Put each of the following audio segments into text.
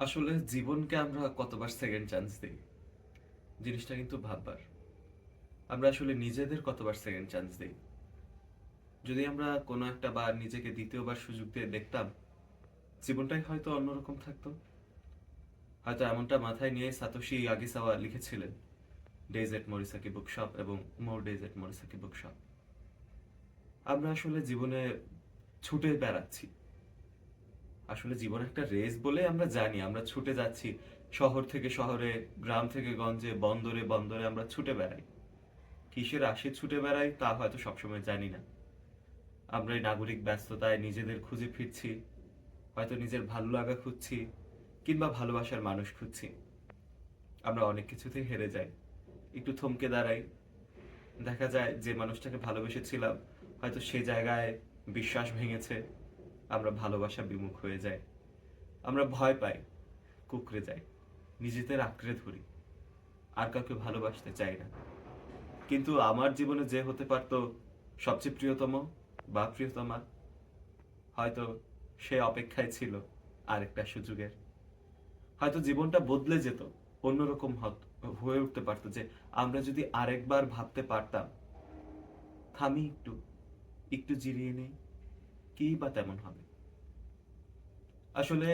আসলে জীবনকে আমরা কতবার সেকেন্ড চান্স দিই জিনিসটা কিন্তু ভাববার। আমরা আসলে নিজেদের কতবার সেকেন্ড চান্স দিই। যদি আমরা কোনো একটা বার নিজেকে দ্বিতীয়বার সুযোগ দিয়ে দেখতাম, জীবনটাই হয়তো অন্যরকম থাকতো। হয়তো এমনটা মাথায় নিয়ে সাতোশি আগিসাওয়া লিখেছিলেন ডেজ এট মরিসাকি বুকশপ এবং মোর ডেজ এট মরিসাকি বুকশপ। আমরা আসলে জীবনে ছুটে বেড়াচ্ছি। আসলে জীবন একটা রেস বলে আমরা জানি, আমরা ছুটে যাচ্ছি শহর থেকে শহরে, গ্রাম থেকে গঞ্জে, বন্দরে বন্দরে আমরা ছুটে বেড়াই। কিসের আশে ছুটে বেড়াই তা হয়তো সবসময় জানি না। আমরা এই নাগরিক ব্যস্ততায় নিজেদের খুঁজে ফিরছি, হয়তো নিজের ভালো লাগা খুঁজছি, কিংবা ভালোবাসার মানুষ খুঁজছি। আমরা অনেক কিছুতেই হেরে যাই, একটু থমকে দাঁড়াই। দেখা যায় যে মানুষটাকে ভালোবেসেছিলাম হয়তো সে জায়গায় বিশ্বাস ভেঙেছে, আমরা ভালোবাসা বিমুখ হয়ে যাই। আমরা ভয় পাই, কুঁকড়ে যাই, নিজেদের আঁকড়ে ধরি, আর কাউকে ভালোবাসতে চাই না। কিন্তু আমার জীবনে যে হতে পারতো সবচেয়ে প্রিয়তম বা প্রিয়তমা, হয়তো সে অপেক্ষায় ছিল আরেকটা সুযোগের। হয়তো জীবনটা বদলে যেত, অন্যরকম হয়ে উঠতে পারতো যে আমরা যদি আরেকবার ভাবতে পারতাম, থামি একটু, একটু জিরিয়ে নেই, কি বা তেমন হবে। আসলে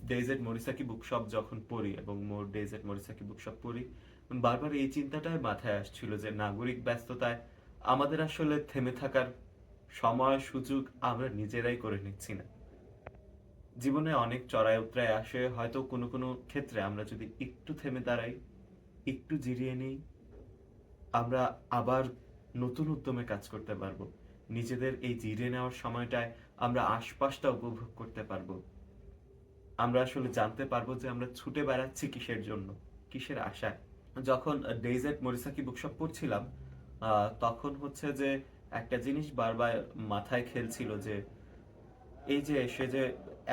ডেজেট মরিসাকি বুকশপ যখন পড়ি এবং মোর ডেজেট মরিসাকি বুকশপ পড়ি, বারবার এই চিন্তাটাই মাথায় আসছিল যে নাগরিক ব্যস্ততায় আমাদের আসলে থেমে থাকার সময় সুযোগ আমরা নিজেরাই করে নিচ্ছি না। জীবনে অনেক চড়াই উতরাই আসে, হয়তো কোনো কোনো ক্ষেত্রে আমরা যদি একটু থেমে দাঁড়াই, একটু জিরিয়ে নিই, আমরা আবার নতুন উদ্যমে কাজ করতে পারবো। নিজেদের এই জিরিয়ে নেওয়ার সময়টায় আমরা আশপাশটা উপভোগ করতে পারবো। আমরা আসলে জানতে পারবো যে আমরা ছুটে বেড়াচ্ছি কিসের জন্য, কিসের আশায়। যখন ডেইজ এট মরিসাকি বুকশপ পড়ছিলাম, তখন হচ্ছে যে একটা জিনিস বারবার মাথায় খেলছিল যে এই যে সে যে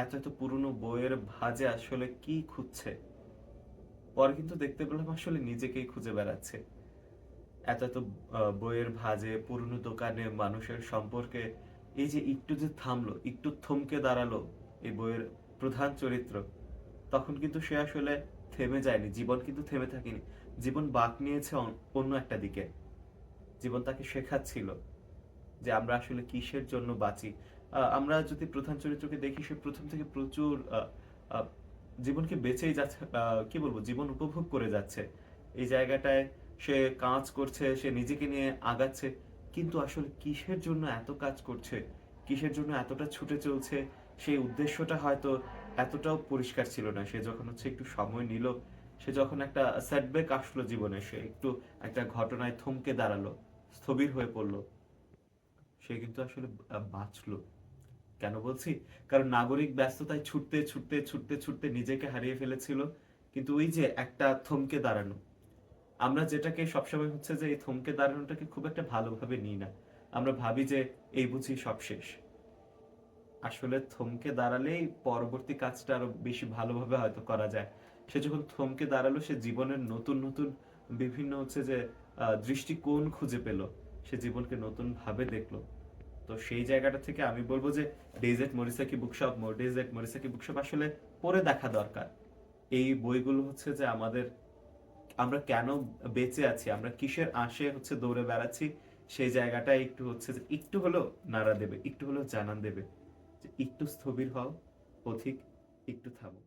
এত এত পুরনো বইয়ের ভাঁজে আসলে কি খুঁজছে। পরে কিন্তু দেখতে পেলাম আসলে নিজেকেই খুঁজে বেড়াচ্ছে এত এত বইয়ের ভাঁজে, পুরনো দোকানে, মানুষের সম্পর্কে। এই যে একটু যে থামলো, একটু থমকে দাঁড়ালো এই বইয়ের প্রধান চরিত্র, তখন কিন্তু সে আসলে থেমে যায়নি। জীবন কিন্তু থেমে থাকেনি, জীবন বাঁক নিয়েছে অন্য একটা দিকে। জীবন তাকে শেখাচ্ছিল যে আমরা আসলে কিসের জন্য বাঁচি। আমরা যদি প্রধান চরিত্রকে দেখি, সে প্রথম থেকে প্রচুর আহ, জীবনকে বেঁচেই যাচ্ছে, কি বলবো, জীবন উপভোগ করে যাচ্ছে। এই জায়গাটায় সে কাজ করছে, সে নিজেকে নিয়ে আগাচ্ছে, কিন্তু আসলে কিসের জন্য এত কাজ করছে, কিসের জন্য এতটা ছুটে চলছে, সেই উদ্দেশ্যটা হয়তো এতটাও পরিষ্কার ছিল না। সে যখন হচ্ছে একটু সময় নিল, সে যখন একটা সেটব্যাক আসলো জীবনে, সে একটু একটা ঘটনায় থমকে দাঁড়ালো, স্থবির হয়ে পড়লো, সে কিন্তু আসলে বাঁচলো। কেন বলছি? কারণ নাগরিক ব্যস্ততায় ছুটতে ছুটতে ছুটতে ছুটতে নিজেকে হারিয়ে ফেলেছিল। কিন্তু ওই যে একটা থমকে দাঁড়ানো, আমরা যেটাকে সবসময় হচ্ছে যে এই থমকে দাঁড়ানোটাকে খুব একটা ভালোভাবে নিই না। আমরা ভাবি যে এই বুঝি সব শেষ। আসলে থমকে দাঁড়ালেই পরবর্তী কাজটা আরো বেশি ভালোভাবে হয়তো করা যায়। সে যখন থমকে দাঁড়ালো, সে জীবনের নতুন নতুন বিভিন্ন হচ্ছে যে দৃষ্টিকোণ খুঁজে পেল, সে জীবনকে নতুন ভাবে দেখলো। তো সেই জায়গাটা থেকে আমি বলবো যে ডেজেট মরিসাকি বুকশপ, মোর ডেজেট মরিসাকি বুকশপ আসলে পড়ে দেখা দরকার। এই বইগুলো হচ্ছে যে আমাদের, আমরা কেন বেঁচে আছি, আমরা কিসের আশে হচ্ছে দৌড়ে বেড়াচ্ছি, সেই জায়গাটা একটু হচ্ছে যে একটু হলেও নাড়া দেবে, একটু হলেও জানান দেবে যে একটু স্থবির হও, পথিক, একটু থামো।